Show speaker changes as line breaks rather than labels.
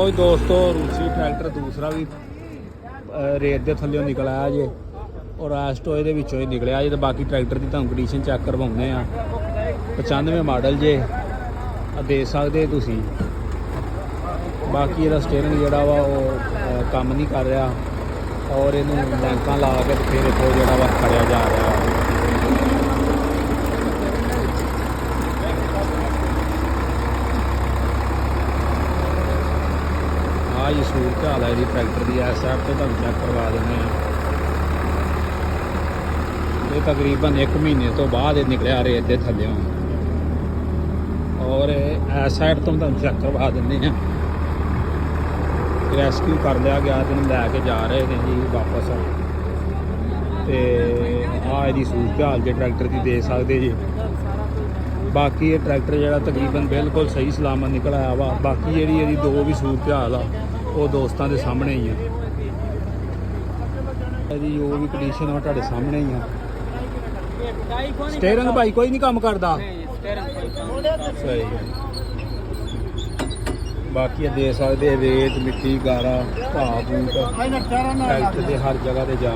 ਲਓ ਦੋਸਤੋ ਰੂਸੀ ਟਰੈਕਟਰ ਦੂਸਰਾ ਵੀ ਰੇਤ ਦੇ ਥੱਲੇੋਂ ਨਿਕਲ ਆਇਆ ਜੇ ਔਰ ਐਸਟੋ ਇਹਦੇ ਵਿੱਚੋਂ ਹੀ ਨਿਕਲਿਆ ਜੇ। ਤੇ ਬਾਕੀ ਟਰੈਕਟਰ ਦੀ ਤੁਹਾਨੂੰ ਕੰਡੀਸ਼ਨ ਚੈੱਕ ਕਰਵਾਉਂਦੇ ਆ। 95 ਮਾਡਲ ਜੇ ਦੇਖ ਸਕਦੇ ਤੁਸੀਂ। ਬਾਕੀ ਇਹਦਾ ਸਟੀਅਰਿੰਗ ਜਿਹੜਾ ਵਾ ਉਹ ਕੰਮ ਨਹੀਂ ਕਰ ਰਿਹਾ ਔਰ ਇਹਨੂੰ ਲੈਂਕਾਂ ਲਾ ਕੇ ਤੇ ਫਿਰ ਇੱਥੋਂ ਜਿਹੜਾ ਵਾ ਖੜਿਆ ਜਾ ਰਿਹਾ। ਆਹ ਜੀ ਸੂਰਤ ਹਾਲ ਹੈ ਇਹਦੀ ਟਰੈਕਟਰ ਦੀ। ਇਸ ਸਾਈਡ ਤੋਂ ਤੁਹਾਨੂੰ ਚੈੱਕ ਕਰਵਾ ਦਿੰਦੇ ਹਾਂ। ਇਹ ਤਕਰੀਬਨ 1 ਮਹੀਨੇ ਤੋਂ ਬਾਅਦ ਇਹ ਨਿਕਲਿਆ ਰੇਤ ਦੇ ਥੱਲਿਓਂ ਔਰ ਇਸ ਸਾਈਡ ਤੋਂ ਤੁਹਾਨੂੰ ਚੈੱਕ ਕਰਵਾ ਦਿੰਦੇ ਹਾਂ। ਰੈਸਕਿਊ ਕਰ ਲਿਆ ਗਿਆ ਤੇ ਇਹਨੂੰ ਲੈ ਕੇ ਜਾ ਰਹੇ ਨੇ ਜੀ ਵਾਪਸ। ਤੇ ਆਹ ਇਹਦੀ ਸੂਰਤ ਹਾਲ ਜੇ ਟਰੈਕਟਰ ਦੀ ਦੇ ਸਕਦੇ ਜੀ। ਬਾਕੀ ਇਹ ਟਰੈਕਟਰ ਜਿਹੜਾ ਤਕਰੀਬਨ ਬਿਲਕੁਲ ਸਹੀ ਸਲਾਮਤ ਨਿਕਲ ਆਇਆ ਵਾ। ਬਾਕੀ ਜਿਹੜੀ ਇਹਦੀ ਦੋ ਵੀ ਸੂਰਤ ਹਾਲ ਆ ਉਹ ਦੋਸਤਾਂ ਦੇ ਸਾਹਮਣੇ ਹੀ ਆ। ਇਹਦੀ ਉਹ ਵੀ ਕੰਡੀਸ਼ਨ ਆ ਤੁਹਾਡੇ ਸਾਹਮਣੇ ਹੀ ਆ। ਸਟੀਅਰਿੰਗ ਭਾਈ ਕੋਈ ਨਹੀਂ ਕੰਮ ਕਰਦਾ ਸਹੀ ਹੈ। ਬਾਕੀ ਇਹ ਦੇ ਸਕਦੇ ਰੇਤ ਮਿੱਟੀ ਗਾਰਾ ਘਾਹ ਬੂਟ ਟਰੈਕਟਰ ਦੇ ਹਰ ਜਗ੍ਹਾ ਤੇ ਜਾ